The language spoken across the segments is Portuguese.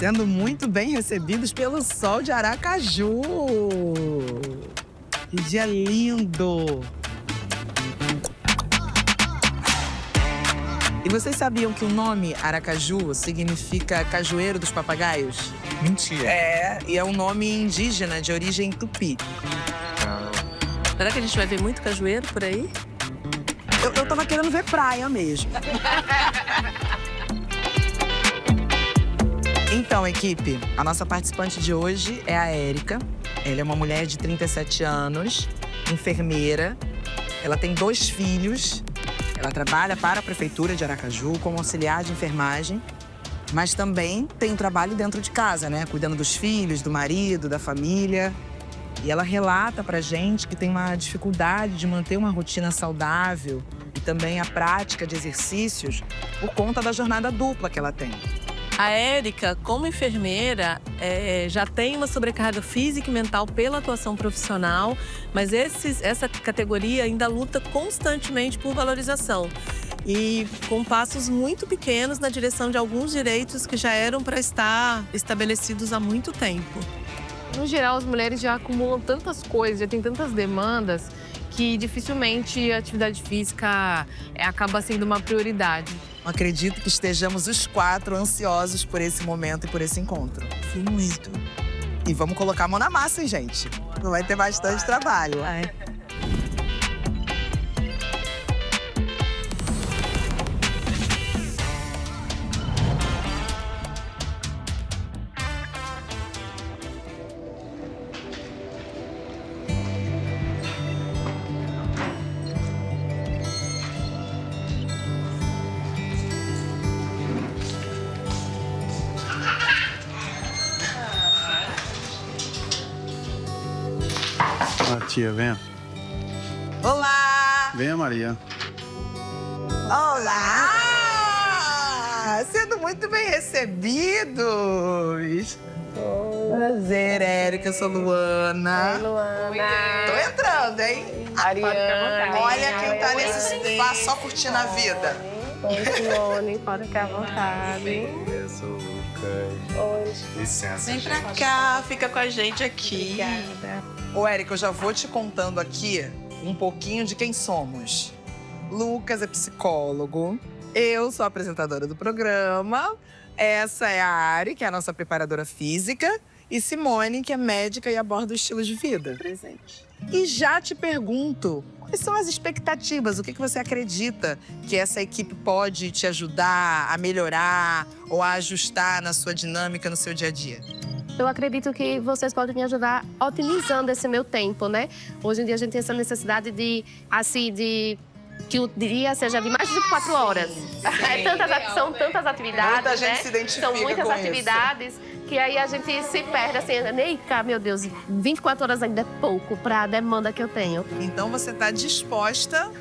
sendo muito bem recebidos pelo sol de Aracaju. Que dia lindo! E vocês sabiam que o nome Aracaju significa cajueiro dos papagaios? Mentira. É, e é um nome indígena de origem tupi. Será que a gente vai ver muito cajueiro por aí? Eu tava querendo ver praia mesmo. Então, equipe, a nossa participante de hoje é a Érica. Ela é uma mulher de 37 anos, enfermeira. Ela tem 2 filhos. Ela trabalha para a Prefeitura de Aracaju como auxiliar de enfermagem. Mas também tem um trabalho dentro de casa, né? Cuidando dos filhos, do marido, da família. E ela relata pra gente que tem uma dificuldade de manter uma rotina saudável e também a prática de exercícios por conta da jornada dupla que ela tem. A Érica, como enfermeira, já tem uma sobrecarga física e mental pela atuação profissional, mas essa categoria ainda luta constantemente por valorização e com passos muito pequenos na direção de alguns direitos que já eram para estar estabelecidos há muito tempo. No geral, as mulheres já acumulam tantas coisas, já tem tantas demandas, que dificilmente a atividade física acaba sendo uma prioridade. Acredito que estejamos os 4 ansiosos por esse momento e por esse encontro. Sim, muito. E vamos colocar a mão na massa, hein, gente? Vai ter bastante trabalho. Tia, venha. Olá! Venha, Maria. Olá! Sendo muito bem recebidos. Prazer, Érica. Eu sou Luana. Oi, Luana. Tô entrando, hein? Ariane. Olha quem tá nesse sofá só curtindo a vida. Oi, Simone. Pode ficar à vontade. Eu sou o Lucas. Oi. Licença. Vem pra cá, fica com a gente aqui. Obrigada. Ô, Érica, eu já vou te contando aqui um pouquinho de quem somos. Lucas é psicólogo. Eu sou a apresentadora do programa. Essa é a Ari, que é a nossa preparadora física. E Simone, que é médica e aborda o estilo de vida. Presente. E já te pergunto, quais são as expectativas? O que você acredita que essa equipe pode te ajudar a melhorar ou a ajustar na sua dinâmica, no seu dia a dia? Eu acredito que vocês podem me ajudar otimizando esse meu tempo, né? Hoje em dia a gente tem essa necessidade de que o dia seja de mais de 24 horas. São tantas atividades, Muita gente né? se identifica São muitas com atividades que aí a gente se perde assim, eita, meu Deus, 24 horas ainda é pouco para a demanda que eu tenho. Então você está disposta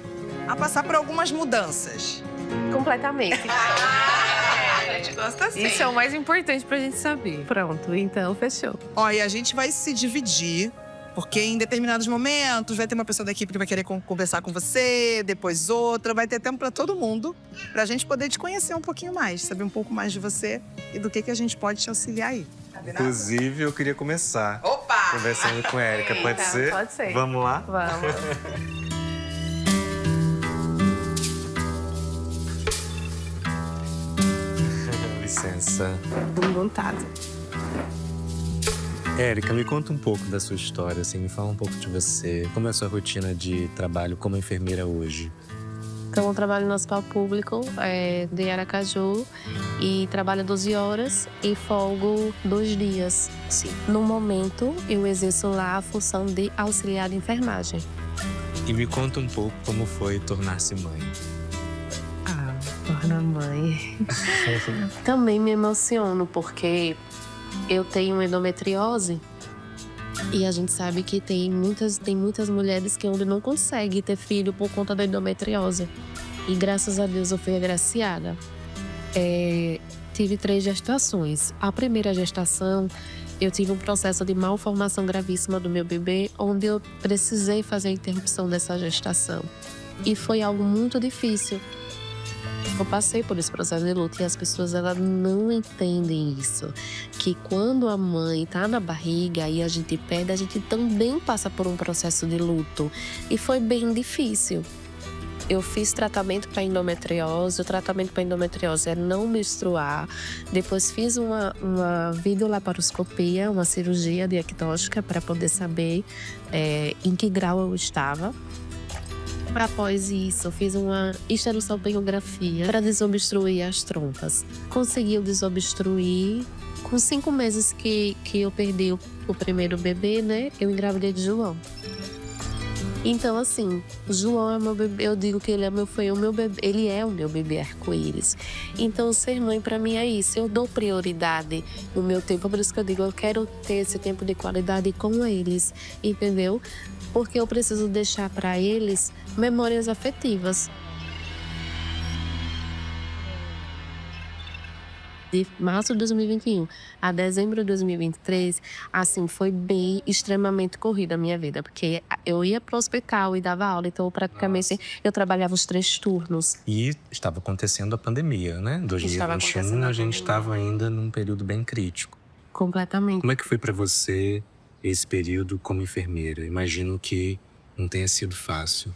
a passar por algumas mudanças. Completamente. A gente gosta assim. Isso é o mais importante pra gente saber. Pronto, então fechou. Ó, e a gente vai se dividir, porque em determinados momentos vai ter uma pessoa da equipe que vai querer conversar com você, depois outra. Vai ter tempo para todo mundo, pra gente poder te conhecer um pouquinho mais, saber um pouco mais de você e do que a gente pode te auxiliar aí. Inclusive, eu queria começar Opa! conversando com a Érica. Pode Tá, ser? pode ser. Vamos lá? Vamos. Licença. Com vontade. Érica, me conta um pouco da sua história, assim, me fala um pouco de você. Como é a sua rotina de trabalho como enfermeira hoje? Então, eu trabalho no hospital público de Aracaju e trabalho 12 horas e folgo 2 dias. Sim. No momento, eu exerço lá a função de auxiliar de enfermagem. E me conta um pouco como foi tornar-se mãe. Torna mãe. Também me emociono porque eu tenho endometriose e a gente sabe que tem muitas mulheres que onde não conseguem ter filho por conta da endometriose. E graças a Deus eu fui agraciada. Tive 3 gestações. A primeira gestação, eu tive um processo de malformação gravíssima do meu bebê, onde eu precisei fazer a interrupção dessa gestação. E foi algo muito difícil. eu passei por esse processo de luto e as pessoas elas não entendem isso. Que quando a mãe tá na barriga e a gente perde, a gente também passa por um processo de luto. E foi bem difícil. Eu fiz tratamento para endometriose. O tratamento para endometriose é não menstruar. Depois fiz uma videolaparoscopia, uma cirurgia diagnóstica para poder saber em que grau eu estava. Após isso, fiz uma histerosalpingografia para desobstruir as trompas. Conseguiu desobstruir. Com 5 meses que eu perdi o primeiro bebê, né? Eu engravidei de João. Então, assim, o João é meu bebê. Eu digo que ele foi o meu bebê. Ele é o meu bebê arco-íris. Então, ser mãe pra mim é isso. Eu dou prioridade no meu tempo. Por isso que eu digo, eu quero ter esse tempo de qualidade com eles, entendeu? Porque eu preciso deixar pra eles memórias afetivas. De março de 2021 a dezembro de 2023, assim, foi bem extremamente corrida a minha vida. Porque eu ia pro hospital e dava aula, então praticamente eu trabalhava os 3 turnos. E estava acontecendo a pandemia, né? Em 2021, a gente estava ainda num período bem crítico. Completamente. Como é que foi para você esse período como enfermeira? Imagino que não tenha sido fácil.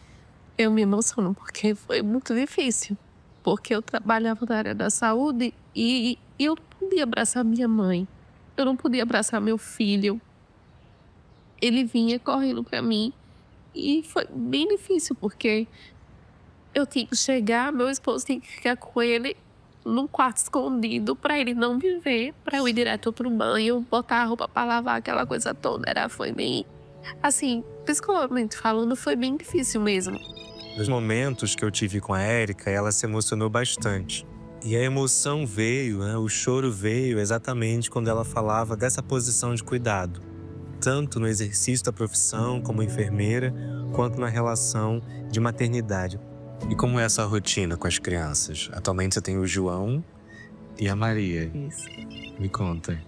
Eu me emociono porque foi muito difícil. Porque eu trabalhava na área da saúde e eu não podia abraçar minha mãe. Eu não podia abraçar meu filho. Ele vinha correndo para mim e foi bem difícil porque eu tinha que chegar, meu esposo tinha que ficar com ele num quarto escondido para ele não me ver, para eu ir direto pro banho, botar a roupa para lavar, aquela coisa toda. Foi bem, assim, psicologicamente falando, foi bem difícil mesmo. Nos momentos que eu tive com a Érica, ela se emocionou bastante. E a emoção veio, né? O choro veio exatamente quando ela falava dessa posição de cuidado. Tanto no exercício da profissão como enfermeira, quanto na relação de maternidade. E como é essa rotina com as crianças? Atualmente você tem o João e a Maria. Isso. Me conta.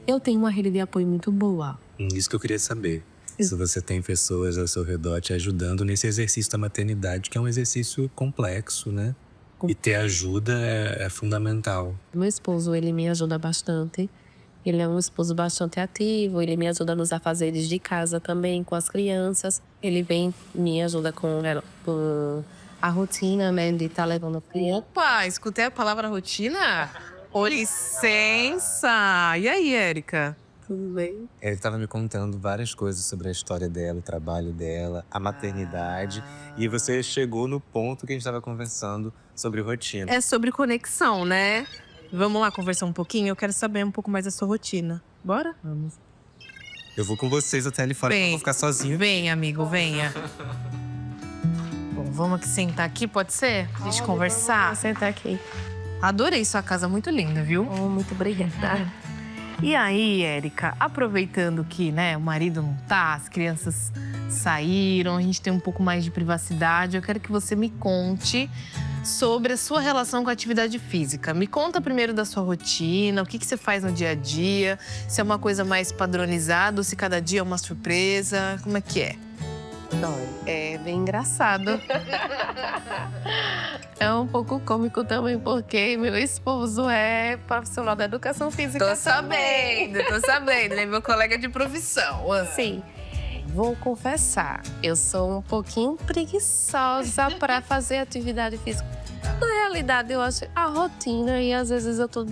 Eu tenho uma rede de apoio muito boa. Isso que eu queria saber. Se você tem pessoas ao seu redor te ajudando nesse exercício da maternidade, que é um exercício complexo, né? E ter ajuda é fundamental. Meu esposo, ele me ajuda bastante. Ele é um esposo bastante ativo. Ele me ajuda nos afazeres de casa também, com as crianças. Ele vem me ajuda com a rotina, né? De estar levando a criança. Opa, escutei a palavra rotina? Com licença! E aí, Érica? Tudo bem? Ele estava me contando várias coisas sobre a história dela, o trabalho dela, a maternidade. E você chegou no ponto que a gente estava conversando sobre rotina. É sobre conexão, né? Vamos lá conversar um pouquinho? Eu quero saber um pouco mais da sua rotina. Bora? Vamos. Eu vou com vocês até ali fora, eu vou ficar sozinho. Vem, amigo, venha. Bom, vamos aqui sentar aqui, pode ser? Pra gente conversar? Vou sentar aqui. Adorei sua casa, muito linda, viu? Oh, muito obrigada. E aí, Érica, aproveitando que, né, o marido não tá, as crianças saíram, a gente tem um pouco mais de privacidade, eu quero que você me conte sobre a sua relação com a atividade física. Me conta primeiro da sua rotina, o que você faz no dia a dia, se é uma coisa mais padronizada ou se cada dia é uma surpresa, como é que é? É bem engraçado. É um pouco cômico também, porque meu esposo é profissional da educação física. Tô sabendo. Ele é meu colega de profissão. Sim. Vou confessar, eu sou um pouquinho preguiçosa para fazer atividade física. Na realidade, eu acho a rotina e às vezes eu tô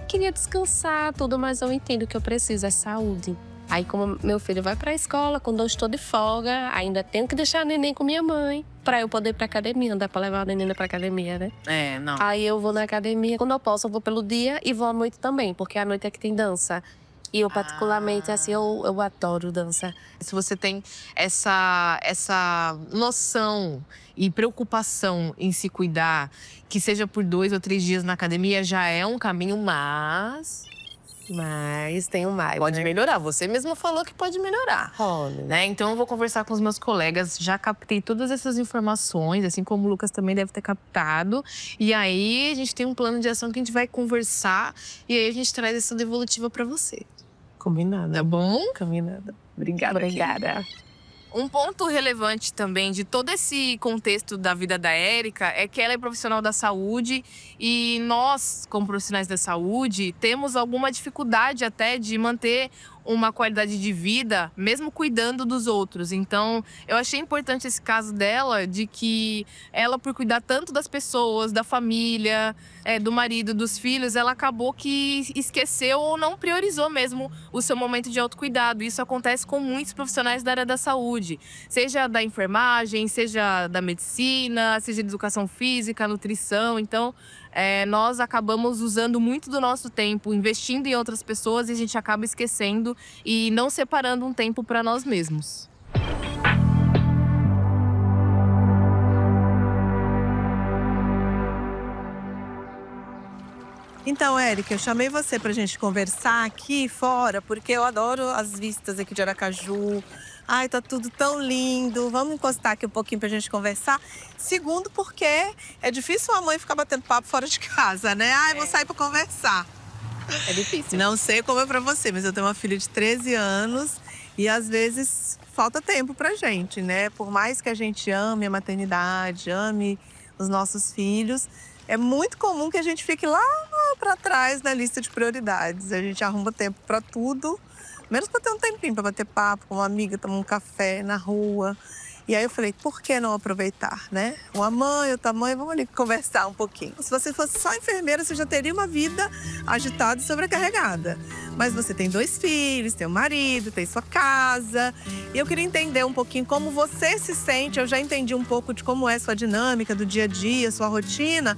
queria descansar, tudo, mas eu entendo que eu preciso, é saúde. Aí, como meu filho vai pra escola, quando eu estou de folga, ainda tenho que deixar a neném com minha mãe pra eu poder ir pra academia, não dá pra levar a neném pra academia, né? É, não. Aí eu vou na academia, quando eu posso, eu vou pelo dia e vou à noite também, porque à noite é que tem dança. E eu, particularmente, eu adoro dança. Se você tem essa noção e preocupação em se cuidar, que seja por 2 ou 3 dias na academia, já é um caminho, mas tem um mais. pode melhorar. Você mesma falou que pode melhorar. Olha, Né? Então, eu vou conversar com os meus colegas. Já captei todas essas informações, assim como o Lucas também deve ter captado. E aí, a gente tem um plano de ação que a gente vai conversar. E aí, a gente traz essa devolutiva pra você. combinado. Tá bom? Combinado. Obrigada. Obrigada. Um ponto relevante também de todo esse contexto da vida da Érica é que ela é profissional da saúde e nós, como profissionais da saúde, temos alguma dificuldade até de manter uma qualidade de vida, mesmo cuidando dos outros. Então, eu achei importante esse caso dela, de que ela, por cuidar tanto das pessoas, da família, do marido, dos filhos, ela acabou que esqueceu ou não priorizou mesmo o seu momento de autocuidado. Isso acontece com muitos profissionais da área da saúde, seja da enfermagem, seja da medicina, seja de educação física, nutrição. Então, nós acabamos usando muito do nosso tempo, investindo em outras pessoas, e a gente acaba esquecendo e não separando um tempo para nós mesmos. Então, Érica, eu chamei você pra gente conversar aqui fora, porque eu adoro as vistas aqui de Aracaju. Ai, tá tudo tão lindo. Vamos encostar aqui um pouquinho pra gente conversar. Segundo, porque é difícil uma mãe ficar batendo papo fora de casa, né? Ai, vou sair pra conversar. É difícil. Não sei como é pra você, mas eu tenho uma filha de 13 anos e às vezes falta tempo pra gente, né? Por mais que a gente ame a maternidade, ame os nossos filhos, é muito comum que a gente fique lá pra trás na lista de prioridades. A gente arruma tempo pra tudo, menos pra ter um tempinho pra bater papo com uma amiga, tomar um café na rua. E aí eu falei, por que não aproveitar, né? Uma mãe, outra mãe, vamos ali conversar um pouquinho. Se você fosse só enfermeira, você já teria uma vida agitada e sobrecarregada. Mas você tem 2 filhos, tem um marido, tem sua casa. E eu queria entender um pouquinho como você se sente. Eu já entendi um pouco de como é sua dinâmica do dia a dia, sua rotina.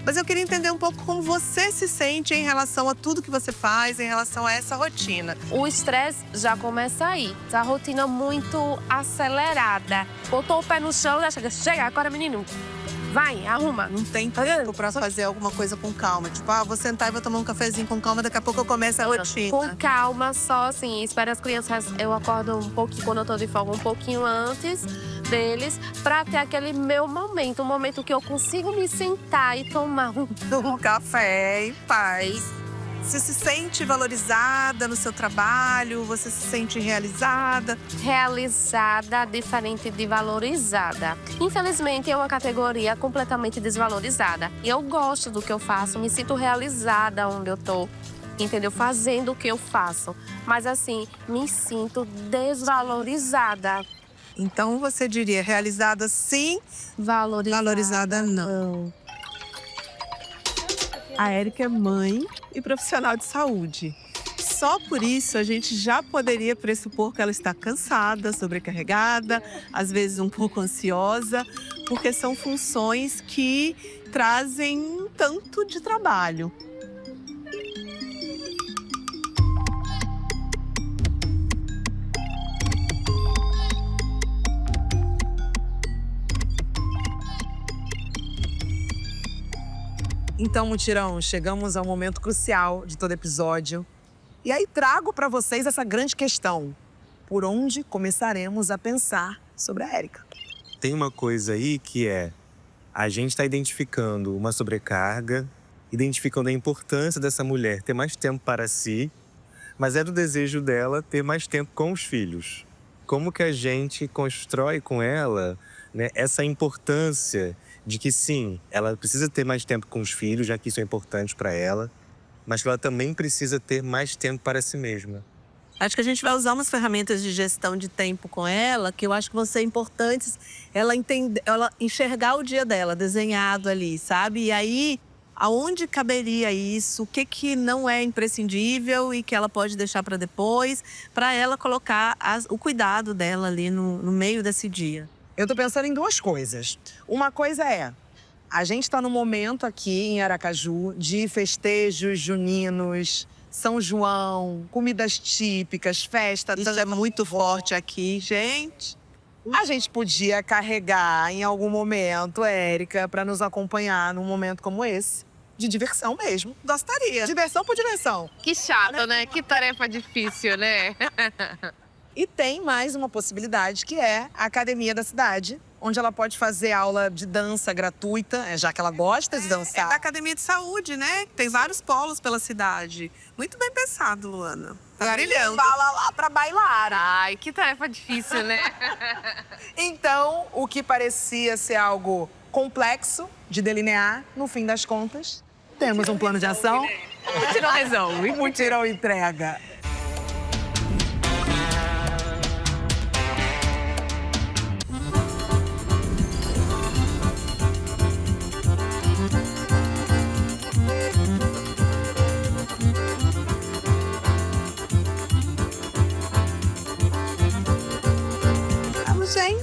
Mas eu queria entender um pouco como você se sente em relação a tudo que você faz, em relação a essa rotina. O estresse já começa aí. A rotina muito acelerada. Botou o pé no chão, já chega agora, menino. Vai, arruma. Não tem tempo pra fazer alguma coisa com calma. Tipo, vou sentar e vou tomar um cafezinho com calma, daqui a pouco eu começo a rotina. Com calma, só assim, espero as crianças. Eu acordo um pouquinho, quando eu tô de folga, um pouquinho antes deles, pra ter aquele meu momento. Um momento que eu consigo me sentar e tomar Um café em paz. Você se sente valorizada no seu trabalho? Você se sente realizada? realizada, diferente de valorizada. Infelizmente, é uma categoria completamente desvalorizada. E eu gosto do que eu faço, me sinto realizada onde eu tô, entendeu? Fazendo o que eu faço. Mas assim, me sinto desvalorizada. Então você diria realizada sim, valorizada não. A Érica é mãe e profissional de saúde. Só por isso a gente já poderia pressupor que ela está cansada, sobrecarregada, às vezes um pouco ansiosa, porque são funções que trazem um tanto de trabalho. Então, mutirão, chegamos ao momento crucial de todo episódio. E aí trago para vocês essa grande questão. Por onde começaremos a pensar sobre a Érica? Tem uma coisa aí que a gente está identificando uma sobrecarga, identificando a importância dessa mulher ter mais tempo para si, mas é do desejo dela ter mais tempo com os filhos. Como que a gente constrói com ela, né, essa importância de que sim, ela precisa ter mais tempo com os filhos, já que isso é importante para ela, mas que ela também precisa ter mais tempo para si mesma. Acho que a gente vai usar umas ferramentas de gestão de tempo com ela, que eu acho que vão ser importantes ela enxergar o dia dela desenhado ali, sabe? E aí, aonde caberia isso? O que não é imprescindível e que ela pode deixar para depois, para ela colocar o cuidado dela ali no meio desse dia. Eu tô pensando em 2 coisas. Uma coisa a gente está num momento aqui em Aracaju de festejos juninos, São João, comidas típicas, festa. Isso é muito forte aqui, gente. A gente podia carregar em algum momento a Érica para nos acompanhar num momento como esse. De diversão mesmo. Gostaria. Diversão por diversão. Que chato, né? Que tarefa difícil, né? E tem mais uma possibilidade, que é a academia da cidade, onde ela pode fazer aula de dança gratuita, já que ela gosta de dançar. É da Academia de Saúde, né? Tem vários polos pela cidade. Muito bem pensado, Luana. Tá brilhando. Fala lá pra bailar. Ai, que tarefa difícil, né? Então, o que parecia ser algo complexo de delinear, no fim das contas, temos um plano de ação. Mutirão resolve. Mutirão entrega.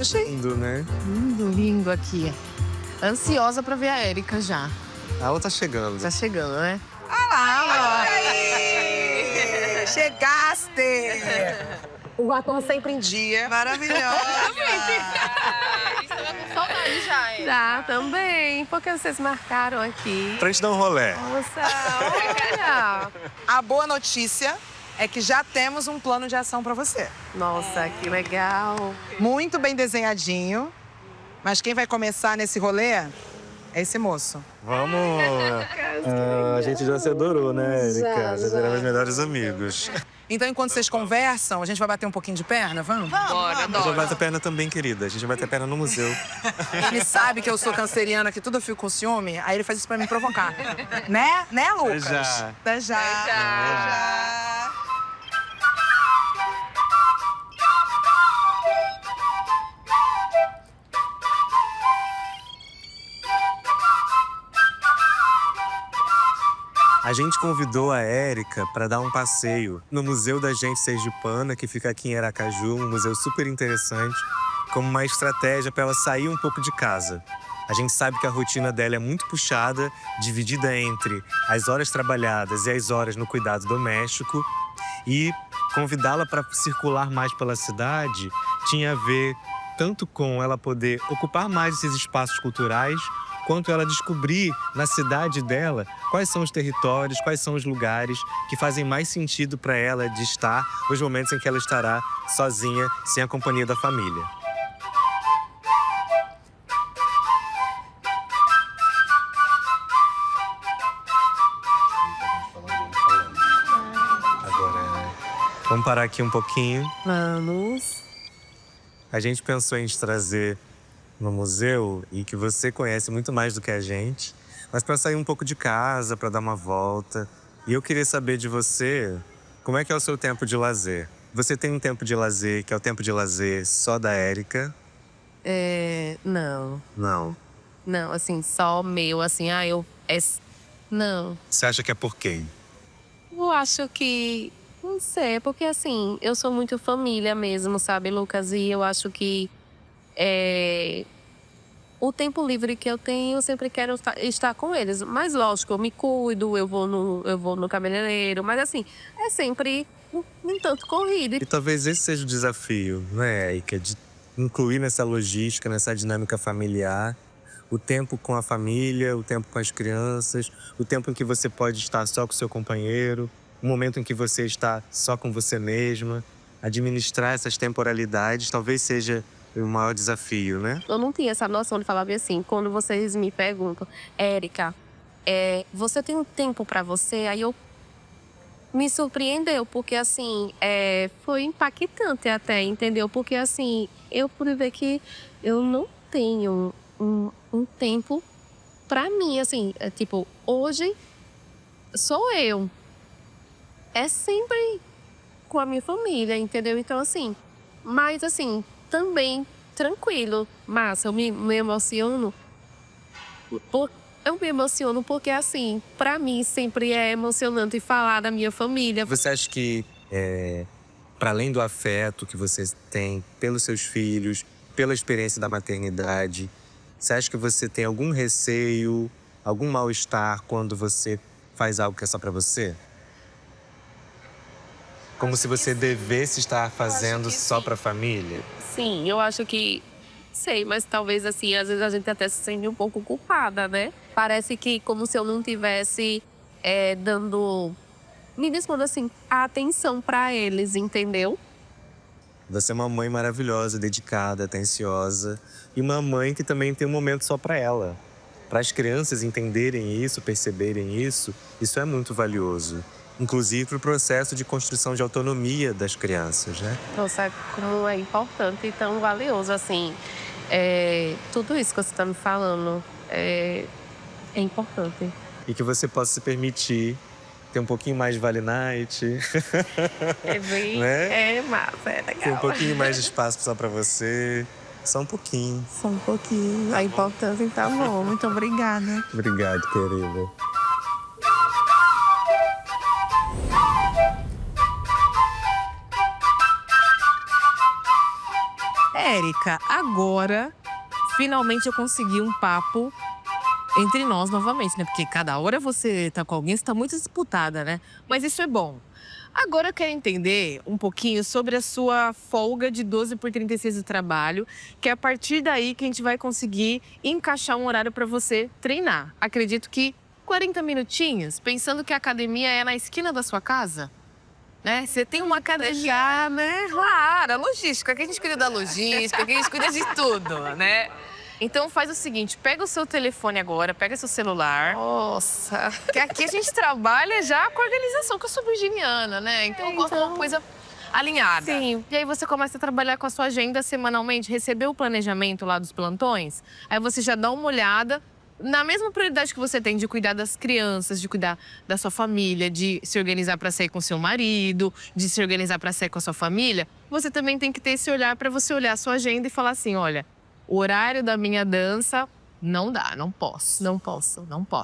Gente, Lindo, né? Lindo aqui. Ansiosa pra ver a Érica já. Ela tá chegando. Tá chegando, né? Chegaste! O batom sempre em dia. maravilhosa. Saudade já, hein? Tá, também. Porque vocês marcaram aqui. Pra gente dar um rolê. Nossa, olha. A boa notícia é que já temos um plano de ação pra você. Nossa, que legal. Muito bem desenhadinho. Mas quem vai começar nesse rolê é esse moço. Vamos! A gente já se adorou, né, Erika? Já éramos melhores amigos. Então, enquanto vocês conversam, a gente vai bater um pouquinho de perna, vamos? Bora, A gente vai adoro. bater perna também, querida. A gente vai bater perna no museu. Ele sabe que eu sou canceriana, que tudo eu fico com ciúme, aí ele faz isso pra me provocar. Né, Lucas? já. Até já. já. A gente convidou a Érica para dar um passeio no Museu da Gente Sergipana, que fica aqui em Aracaju, um museu super interessante, como uma estratégia para ela sair um pouco de casa. A gente sabe que a rotina dela é muito puxada, dividida entre as horas trabalhadas e as horas no cuidado doméstico. E convidá-la para circular mais pela cidade tinha a ver tanto com ela poder ocupar mais esses espaços culturais, quanto ela descobrir na cidade dela quais são os territórios, quais são os lugares que fazem mais sentido para ela de estar nos momentos em que ela estará sozinha, sem a companhia da família. Agora, vamos parar aqui um pouquinho. Vamos. A gente pensou em te trazer no museu e que você conhece muito mais do que a gente, mas para sair um pouco de casa, para dar uma volta. E eu queria saber de você, como é que é o seu tempo de lazer? Você tem um tempo de lazer que é o tempo de lazer só da Érica? Não. Não. Não, assim, só meu, assim, não. Você acha que é por quem? Eu acho que. Não sei, porque assim, eu sou muito família mesmo, sabe, Lucas? E eu acho que o tempo livre que eu tenho, eu sempre quero estar com eles. Mas lógico, eu me cuido, eu vou no cabeleireiro, mas assim, é sempre um tanto corrido. E talvez esse seja o desafio, né, Érica? De incluir nessa logística, nessa dinâmica familiar, o tempo com a família, o tempo com as crianças, o tempo em que você pode estar só com o seu companheiro, o momento em que você está só com você mesma. Administrar essas temporalidades talvez seja o maior desafio, né? Eu não tinha essa noção de falar assim, quando vocês me perguntam, Érica, você tem um tempo pra você? Aí eu me surpreendeu, porque assim, foi impactante até, entendeu? Porque assim, eu pude ver que eu não tenho um tempo pra mim, assim, tipo, hoje sou eu. É sempre com a minha família, entendeu? Então assim, mas assim, também tranquilo. Massa, eu me emociono. Eu me emociono porque, assim, pra mim sempre é emocionante falar da minha família. Você acha que, para além do afeto que você tem pelos seus filhos, pela experiência da maternidade, você acha que você tem algum receio, algum mal-estar quando você faz algo que é só pra você? Como se você devesse estar fazendo só pra família? Sim, eu acho que... Sei, mas talvez, assim, às vezes a gente até se sente um pouco culpada, né? Parece que como se eu não tivesse dando... Me responda assim, a atenção pra eles, entendeu? Você é uma mãe maravilhosa, dedicada, atenciosa. E uma mãe que também tem um momento só para ela. Para as crianças entenderem isso, perceberem isso é muito valioso. Inclusive para o processo de construção de autonomia das crianças, né? Então, sabe como é importante e tão valioso, assim. Tudo isso que você está me falando é importante. E que você possa se permitir ter um pouquinho mais de Vale Night. É bem... Né? É massa, é legal. Ter um pouquinho mais de espaço só para você. Só um pouquinho. Só um pouquinho. A importância tá bom. Muito obrigada. Obrigado, querida. Érica, agora finalmente eu consegui um papo entre nós novamente, né? Porque cada hora você tá com alguém, você tá muito disputada, né? Mas isso é bom. Agora eu quero entender um pouquinho sobre a sua folga de 12/36 de trabalho, que é a partir daí que a gente vai conseguir encaixar um horário para você treinar. Acredito que 40 minutinhos, pensando que a academia é na esquina da sua casa, né? Você tem uma academia, né? Claro, a logística, que a gente cuida da logística, que a gente cuida de tudo, né? Então faz o seguinte, pega o seu telefone agora, pega seu celular. Nossa. Que aqui a gente trabalha já com organização, que eu sou virginiana, né? Então eu gosto de uma coisa alinhada. Sim. E aí você começa a trabalhar com a sua agenda semanalmente, recebeu o planejamento lá dos plantões, aí você já dá uma olhada na mesma prioridade que você tem de cuidar das crianças, de cuidar da sua família, de se organizar para sair com seu marido, de se organizar para sair com a sua família, você também tem que ter esse olhar para você olhar a sua agenda e falar assim, olha, o horário da minha dança não dá, não posso. Não posso.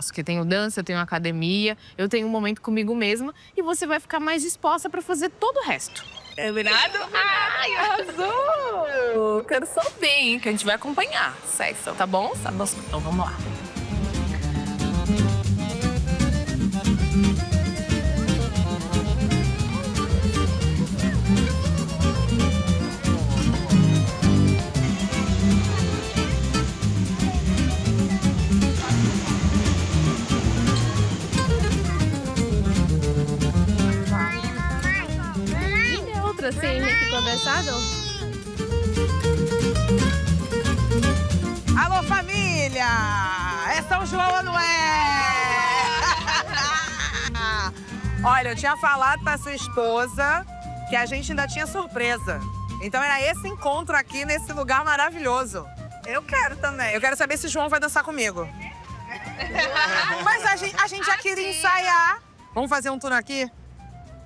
Porque tenho dança, eu tenho academia, eu tenho um momento comigo mesma e você vai ficar mais disposta para fazer todo o resto. Combinado? Ai, arrasou! Quero saber, hein, que a gente vai acompanhar. Certo, tá bom? Tá bom. Então vamos lá. Assim, que conversado? Alô, família! É São João ou não é? Olha, eu tinha falado pra sua esposa que a gente ainda tinha surpresa. Então era esse encontro aqui, nesse lugar maravilhoso. Eu quero também. Eu quero saber se o João vai dançar comigo. Mas a gente já queria ensaiar. Vamos fazer um turno aqui?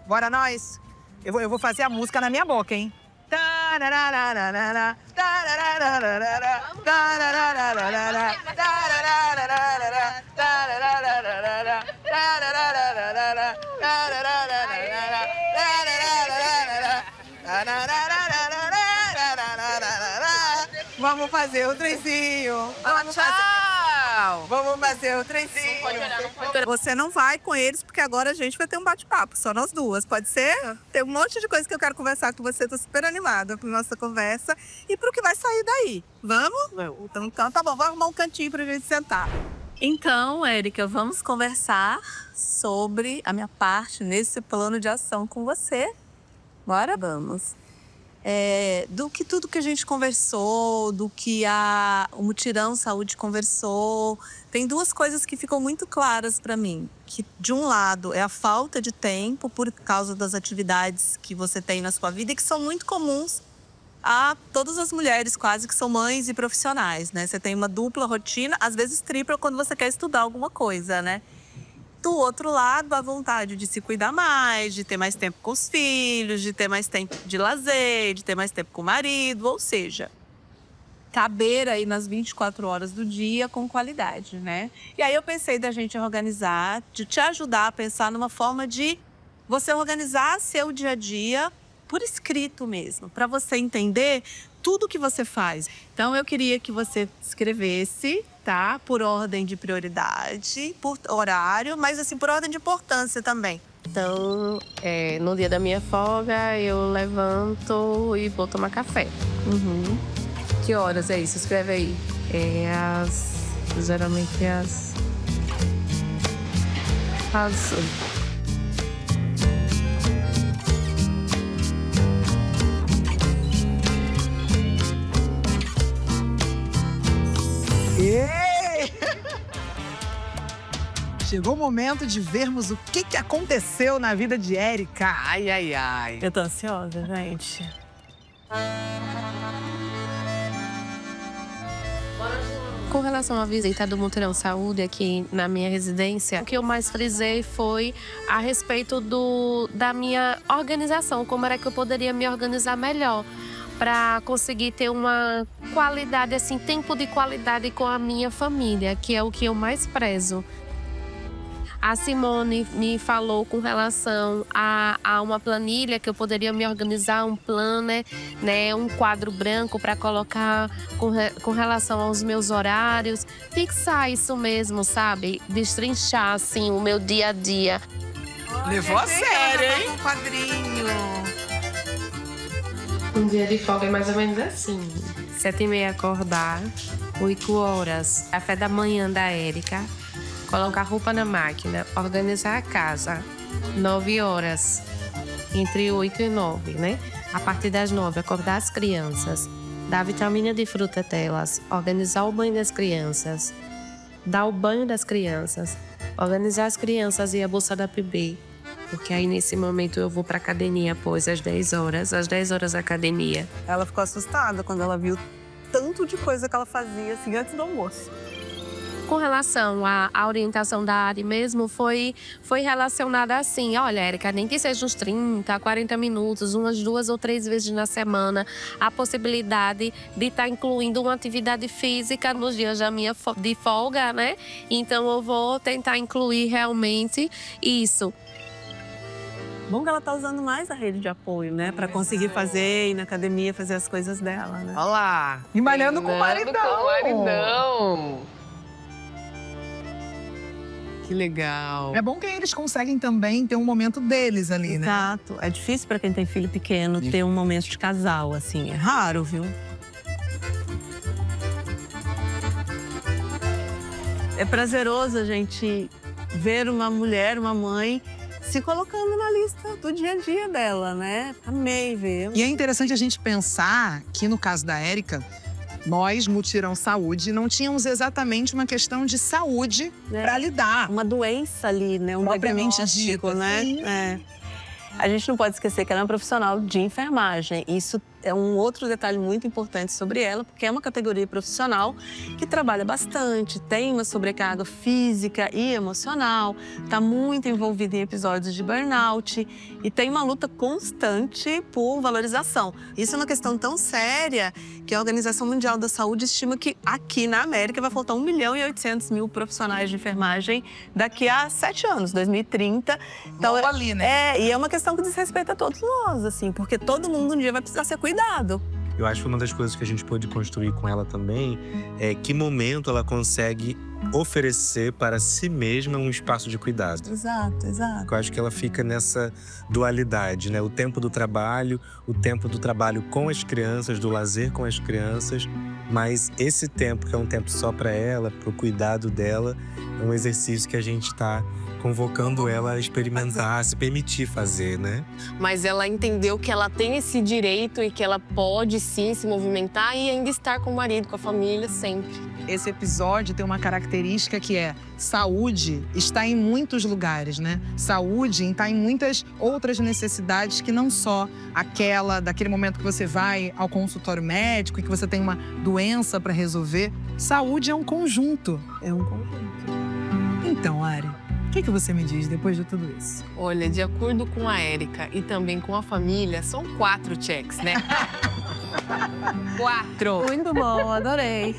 Bora nós? Eu vou fazer a música na minha boca, hein? Vamos fazer o trenzinho. Vamos fazer o trenzinho. Você não vai com eles, porque agora a gente vai ter um bate-papo, só nós duas, pode ser? Tem um monte de coisa que eu quero conversar com você, tô super animada pra nossa conversa e pro que vai sair daí. Vamos? Então tá bom, vamos arrumar um cantinho pra gente sentar. Então, Érica, vamos conversar sobre a minha parte nesse plano de ação com você. Bora? Vamos. Tudo que a gente conversou, do que o Mutirão Saúde conversou, tem duas coisas que ficam muito claras para mim. Que, de um lado, é a falta de tempo por causa das atividades que você tem na sua vida e que são muito comuns a todas as mulheres quase que são mães e profissionais, né? Você tem uma dupla rotina, às vezes tripla quando você quer estudar alguma coisa, né? Do outro lado, a vontade de se cuidar mais, de ter mais tempo com os filhos, de ter mais tempo de lazer, de ter mais tempo com o marido, ou seja, caber aí nas 24 horas do dia com qualidade, né? E aí eu pensei da gente organizar, de te ajudar a pensar numa forma de você organizar seu dia a dia por escrito mesmo, para você entender tudo que você faz. Então eu queria que você escrevesse, tá? Por ordem de prioridade, por horário, mas assim, por ordem de importância também. Então, no dia da minha folga, eu levanto e vou tomar café. Que horas é isso? Escreve aí. Geralmente às 8. Chegou o momento de vermos o que aconteceu na vida de Érica. Ai, ai, ai. Eu tô ansiosa, gente. Com relação à visita do Mutirão Saúde aqui na minha residência, o que eu mais frisei foi a respeito da minha organização, como era que eu poderia me organizar melhor para conseguir ter uma qualidade, assim, tempo de qualidade com a minha família, que é o que eu mais prezo. A Simone me falou com relação a uma planilha que eu poderia me organizar, um planner, né, um quadro branco para colocar com relação aos meus horários, fixar isso mesmo, sabe? Destrinchar assim o meu dia a dia. Levou a sério, hein? Um quadrinho. Um dia de folga é mais ou menos assim. 7h30 acordar, 8 horas, café da manhã da Érica. Colocar roupa na máquina, organizar a casa, 9 horas, entre 8 e 9, né? A partir das 9, acordar as crianças, dar a vitamina de fruta delas, organizar o banho das crianças, dar o banho das crianças, organizar as crianças e a bolsa da bebê. Porque aí, nesse momento, eu vou pra academia após as 10 horas, às 10 horas da academia. Ela ficou assustada quando ela viu tanto de coisa que ela fazia assim antes do almoço. Com relação à orientação da Ari mesmo, foi relacionada assim. Olha, Érica, nem que seja uns 30, 40 minutos, umas 2 ou 3 vezes na semana, a possibilidade de estar incluindo uma atividade física nos dias da minha de folga, né? Então, eu vou tentar incluir realmente isso. Bom que ela tá usando mais a rede de apoio, né? Pra conseguir fazer, ir na academia, fazer as coisas dela, né? Olha lá. E malhando com o maridão. Que legal. É bom que eles conseguem também ter um momento deles ali, né? Exato. É difícil pra quem tem filho pequeno ter um momento de casal, assim. É raro, viu? É prazeroso a gente ver uma mulher, uma mãe, se colocando na lista do dia a dia dela, né? Amei ver. E é interessante a gente pensar que, no caso da Érica, nós, Mutirão Saúde, não tínhamos exatamente uma questão de saúde para lidar. Uma doença ali, né? Um Propriamente diagnóstico, dita, né? sim. É. A gente não pode esquecer que ela é uma profissional de enfermagem. Isso é um outro detalhe muito importante sobre ela, porque é uma categoria profissional que trabalha bastante, tem uma sobrecarga física e emocional, está muito envolvida em episódios de burnout e tem uma luta constante por valorização. Isso é uma questão tão séria que a Organização Mundial da Saúde estima que aqui na América vai faltar 1.800.000 profissionais de enfermagem daqui a 7 anos, 2030. Então, ali, né? e é uma questão que diz respeito a todos nós, assim, porque todo mundo um dia vai precisar ser cuidado. Eu acho que uma das coisas que a gente pôde construir com ela também é que momento ela consegue oferecer para si mesma um espaço de cuidado. Exato, exato. Eu acho que ela fica nessa dualidade, né? O tempo do trabalho com as crianças, do lazer com as crianças, mas esse tempo que é um tempo só para ela, para o cuidado dela, é um exercício que a gente está convocando ela a experimentar, a se permitir fazer, né? Mas ela entendeu que ela tem esse direito e que ela pode sim se movimentar e ainda estar com o marido, com a família sempre. Esse episódio tem uma característica que é saúde está em muitos lugares, né? Saúde está em muitas outras necessidades que não só daquele momento que você vai ao consultório médico e que você tem uma doença para resolver. Saúde é um conjunto. É um conjunto. Então, Ari, o que você me diz depois de tudo isso? Olha, de acordo com a Érica e também com a família, são 4 checks, né? 4. Muito bom, adorei.